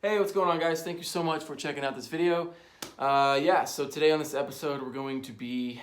Hey, what's going on, guys? Thank you so much for checking out this video. So today on this episode, we're going to be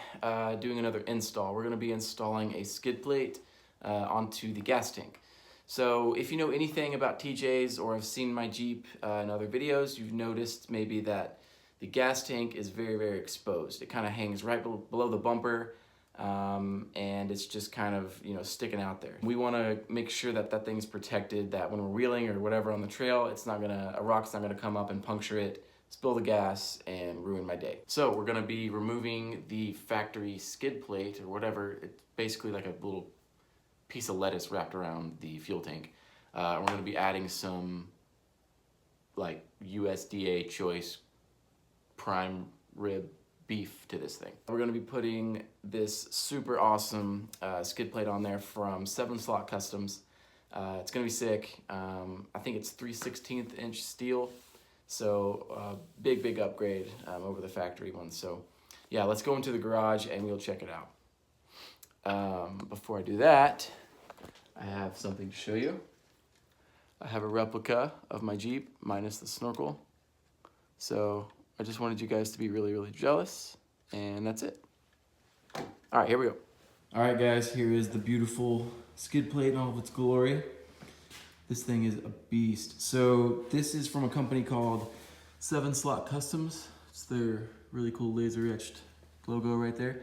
doing another install. We're going to be installing a skid plate onto the gas tank. So if you know anything about TJs or have seen my Jeep in other videos, you've noticed maybe that the gas tank is very, very exposed. It kind of hangs right below the bumper, and it's just kind of, sticking out there. We want to make sure that that thing's protected, that when we're wheeling or whatever on the trail, a rock's not gonna come up and puncture it, spill the gas, and ruin my day. So we're gonna be removing the factory skid plate or whatever. It's basically like a little piece of lettuce wrapped around the fuel tank. We're gonna be adding some like USDA choice prime rib beef to this thing. We're gonna be putting this super awesome skid plate on there from 7 Slot Customs. It's gonna be sick. I think it's 3/16 inch steel. So big upgrade over the factory one. So yeah, let's go into the garage and we'll check it out. Before I do that, I have something to show you. I have a replica of my Jeep minus the snorkel. So I just wanted you guys to be really jealous, and that's it. All right, here we go. All right, guys, here is the beautiful skid plate in all of its glory. This thing is a beast. So this is from a company called 7 Slot Customs. It's their really cool laser etched logo right there.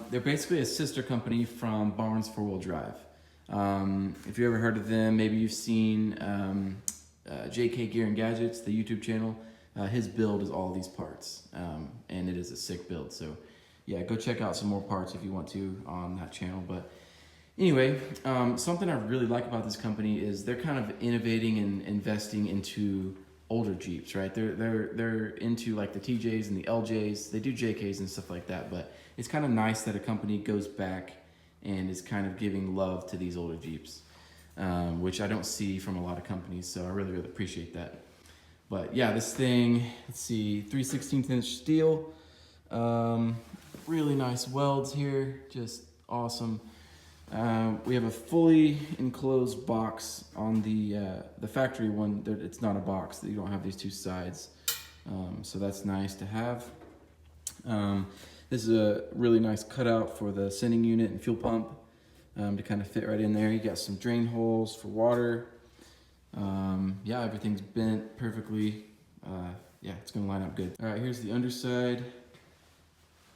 They're basically a sister company from Barnes 4-Wheel Drive. If you ever heard of them, maybe you've seen JK Gear and Gadgets, the YouTube channel. His build is all these parts, and it is a sick build. So yeah, go check out some more parts if you want to on that channel. But anyway, something I really like about this company is they're kind of innovating and investing into older Jeeps, right? They're into like the TJs and the LJs. They do JKs and stuff like that, but it's kind of nice that a company goes back and is kind of giving love to these older Jeeps, which I don't see from a lot of companies. So I really appreciate that. But yeah, this thing, let's see, 3/16 inch steel, really nice welds here, just awesome. We have a fully enclosed box on the factory one. It's not a box, you don't have these two sides, so that's nice to have. This is a really nice cutout for the sending unit and fuel pump to kind of fit right in there. You got some drain holes for water. Yeah, everything's bent perfectly. Yeah, it's gonna line up good. All right, here's the underside.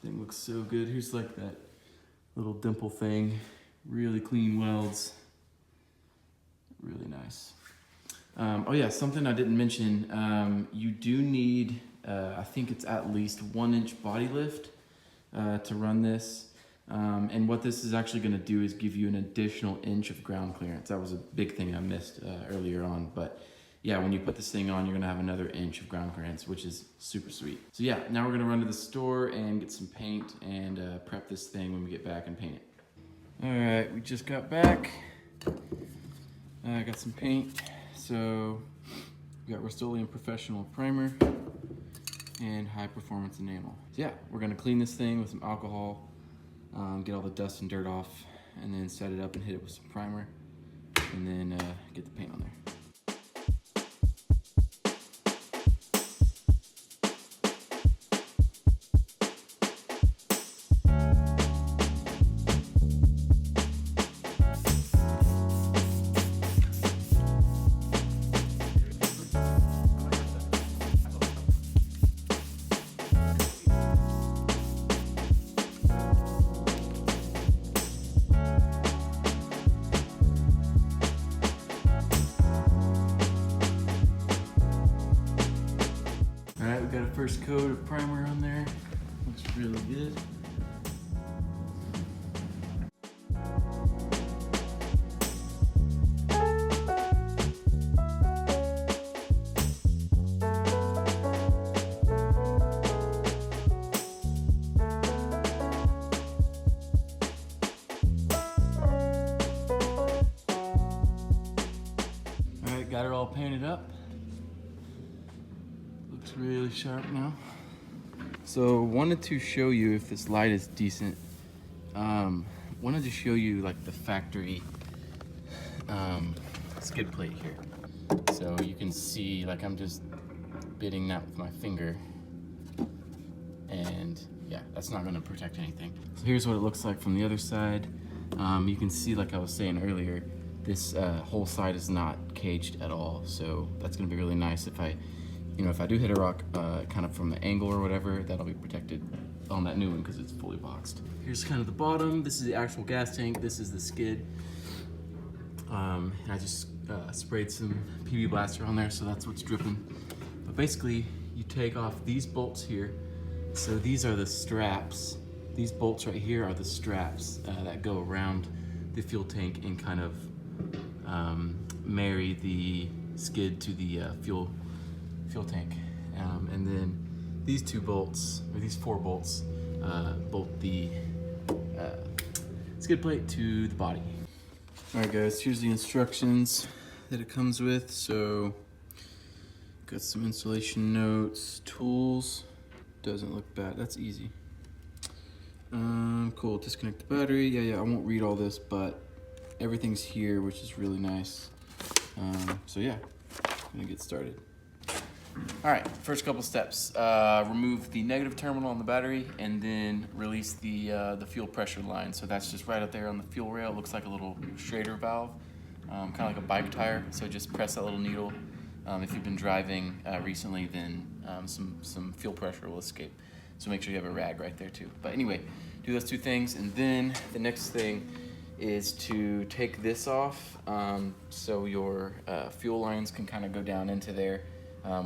Thing looks so good. Here's like that little dimple thing. Really clean welds. Really nice. Oh yeah, something I didn't mention. You do need, I think it's at least 1 inch body lift to run this. And what this is actually going to do is give you an additional inch of ground clearance. That was a big thing I missed earlier on, but yeah, when you put this thing on, you're going to have another inch of ground clearance, which is super sweet. So yeah, now we're going to run to the store and get some paint and prep this thing when we get back and paint it. All right, we just got back. I got some paint. So we got Reinstalling Professional Primer and High Performance Enamel. So yeah, we're going to clean this thing with some alcohol. Get all the dust and dirt off, and then set it up and hit it with some primer, and then get the paint on there. Got a first coat of primer on there. Looks really good. All right, got it all painted up. Looks really sharp now. So wanted to show you if this light is decent. Wanted to show you like the factory skid plate here. So you can see, like, I'm just bitting that with my finger, and yeah, that's not gonna protect anything. So here's what it looks like from the other side. You can see, like I was saying earlier, this whole side is not caged at all, so that's gonna be really nice if I do hit a rock kind of from the angle or whatever, that'll be protected on that new one because it's fully boxed. Here's kind of the bottom. This is the actual gas tank. This is the skid. I just sprayed some PB Blaster on there, so that's what's dripping. But basically, you take off these bolts here. So these are the straps. These bolts right here are the straps that go around the fuel tank and kind of marry the skid to the fuel tank. And then these two bolts, or these 4 bolts, bolt the skid plate to the body. All right guys, here's the instructions that it comes with. So, got some installation notes, tools, doesn't look bad, that's easy. Cool, disconnect the battery. Yeah, I won't read all this, but everything's here, which is really nice. So yeah, I'm gonna get started. All right, first couple steps. Remove the negative terminal on the battery and then release the fuel pressure line. So that's just right up there on the fuel rail. It looks like a little Schrader valve, kind of like a bike tire. So just press that little needle. If you've been driving recently, then some fuel pressure will escape. So make sure you have a rag right there too. But anyway, do those 2 things. And then the next thing is to take this off so your fuel lines can kind of go down into there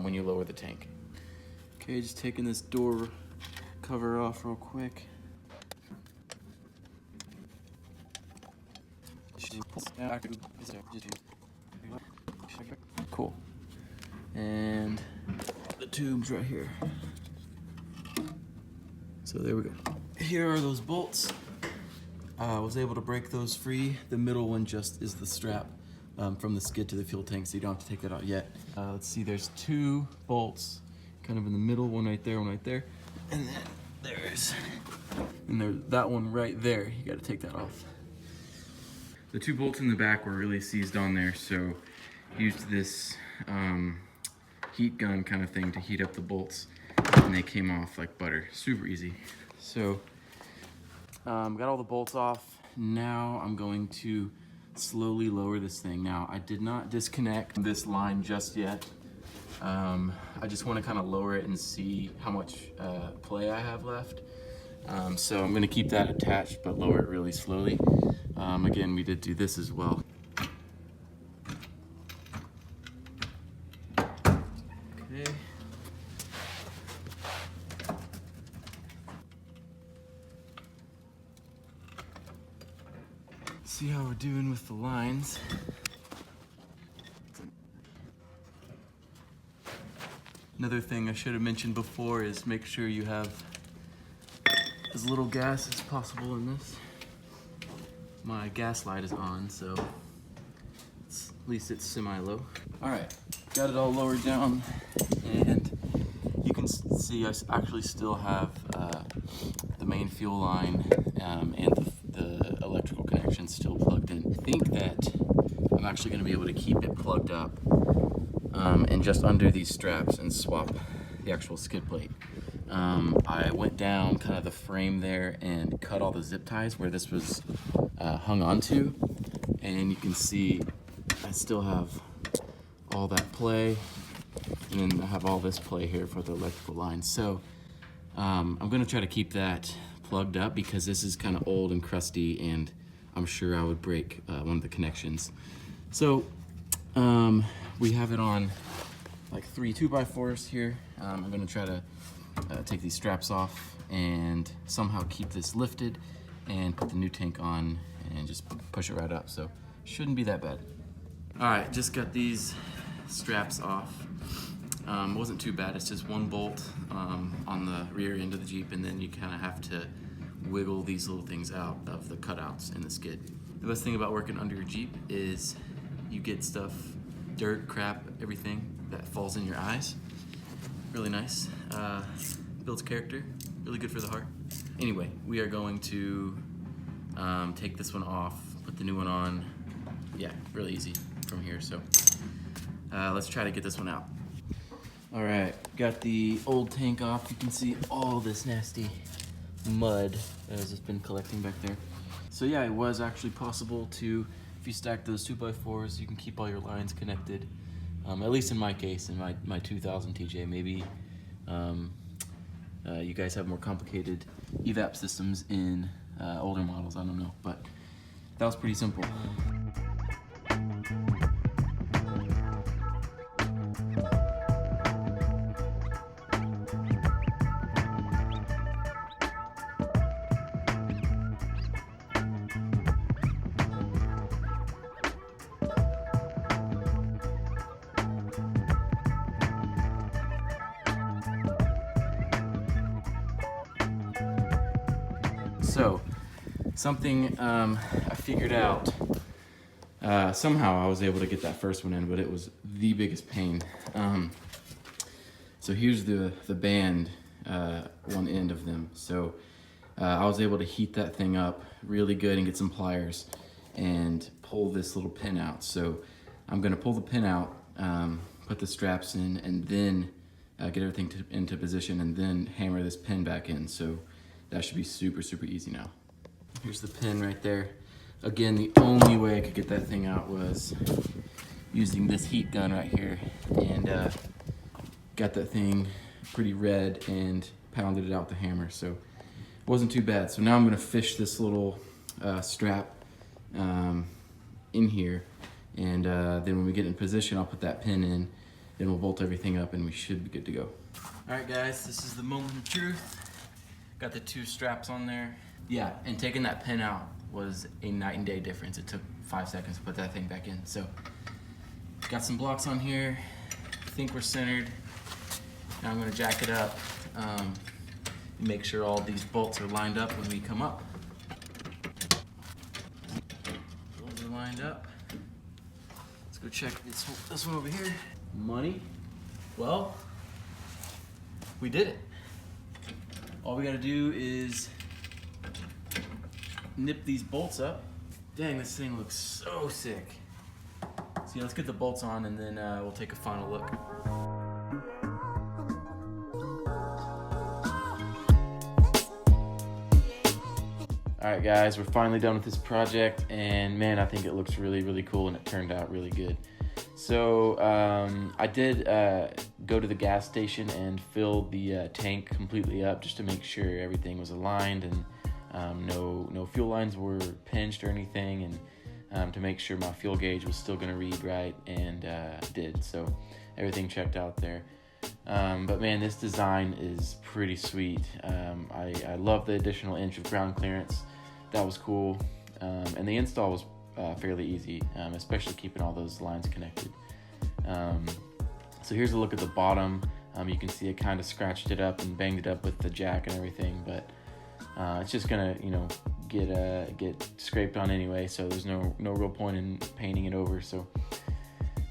when you lower the tank. Okay, just taking this door cover off real quick. Cool. And the tubes right here. So there we go. Here are those bolts. I was able to break those free. The middle one just is the strap from the skid to the fuel tank, so you don't have to take that out yet. Let's see, there's 2 bolts kind of in the middle, one right there, and then there's that one right there. You got to take that off. The 2 bolts in the back were really seized on there, so used this heat gun kind of thing to heat up the bolts, and they came off like butter. Super easy. So got all the bolts off. Now I'm going to slowly lower this thing. Now, I did not disconnect this line just yet. I just want to kind of lower it and see how much play I have left. So I'm gonna keep that attached, but lower it really slowly. Again, we did do this as well. Okay. See how we're doing with the lines. Another thing I should have mentioned before is make sure you have as little gas as possible in this. My gas light is on, so at least it's semi-low. All right, got it all lowered down, and you can see I actually still have the main fuel line and the electrical connection still plugged in. I think that I'm actually going to be able to keep it plugged up and just under these straps and swap the actual skid plate. I went down kind of the frame there and cut all the zip ties where this was hung onto, and you can see I still have all that play, and then I have all this play here for the electrical lines. So I'm gonna try to keep that plugged up because this is kind of old and crusty, and I'm sure I would break one of the connections. So we have it on like 3 2x4s here. I'm gonna try to take these straps off and somehow keep this lifted and put the new tank on and just push it right up. So shouldn't be that bad. All right, just got these straps off. Wasn't too bad. It's just 1 bolt on the rear end of the Jeep, and then you kind of have to wiggle these little things out of the cutouts in the skid. The best thing about working under your Jeep is you get stuff, dirt, crap, everything that falls in your eyes. Really nice. Builds character. Really good for the heart. Anyway, we are going to take this one off, put the new one on. Yeah, really easy from here. So let's try to get this one out. All right, got the old tank off. You can see all this nasty mud that has just been collecting back there. So yeah, it was actually possible to, if you stack those 2x4s, you can keep all your lines connected. At least in my case, in my 2000 TJ, maybe you guys have more complicated evap systems in older models, I don't know, but that was pretty simple. So, something I figured out, somehow I was able to get that first one in, but it was the biggest pain. So here's the band, one end of them. So I was able to heat that thing up really good and get some pliers and pull this little pin out. So I'm gonna pull the pin out, put the straps in, and then get everything into position, and then hammer this pin back in. So that should be super, super easy now. Here's the pin right there. Again, the only way I could get that thing out was using this heat gun right here, and got that thing pretty red and pounded it out with the hammer. So it wasn't too bad. So now I'm gonna fish this little strap in here, and then when we get in position, I'll put that pin in, then we'll bolt everything up and we should be good to go. All right guys, this is the moment of truth. Got the two straps on there. Yeah, and taking that pin out was a night and day difference. It took 5 seconds to put that thing back in. So, got some blocks on here. I think we're centered. Now I'm gonna jack it up, and make sure all these bolts are lined up when we come up. Those are lined up. Let's go check this one over here. Money. Well, we did it. All we gotta do is nip these bolts up. Dang, this thing looks so sick. So yeah, let's get the bolts on and then we'll take a final look. All right guys, we're finally done with this project, and man, I think it looks really, really cool, and it turned out really good. So I did go to the gas station and fill the tank completely up just to make sure everything was aligned and no fuel lines were pinched or anything, and to make sure my fuel gauge was still gonna read right, and did. So everything checked out there. But man, this design is pretty sweet. I love the additional inch of ground clearance. That was cool. And the install was fairly easy, especially keeping all those lines connected. So here's a look at the bottom. You can see I kind of scratched it up and banged it up with the jack and everything, but it's just gonna, get scraped on anyway, so there's no real point in painting it over. So,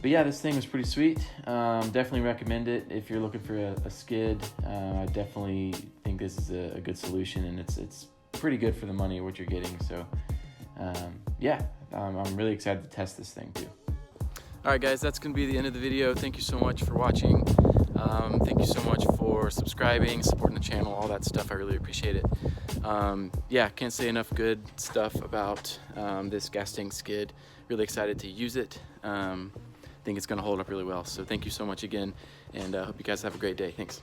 but yeah, this thing was pretty sweet. Definitely recommend it if you're looking for a skid. I definitely think this is a good solution, and it's pretty good for the money of what you're getting. So yeah, I'm really excited to test this thing too. All right guys, that's gonna be the end of the video. Thank you so much for watching. Thank you so much for subscribing, supporting the channel, all that stuff. I really appreciate it. Yeah, can't say enough good stuff about this gas tank skid. Really excited to use it. I think it's gonna hold up really well. So thank you so much again, and I hope you guys have a great day. Thanks.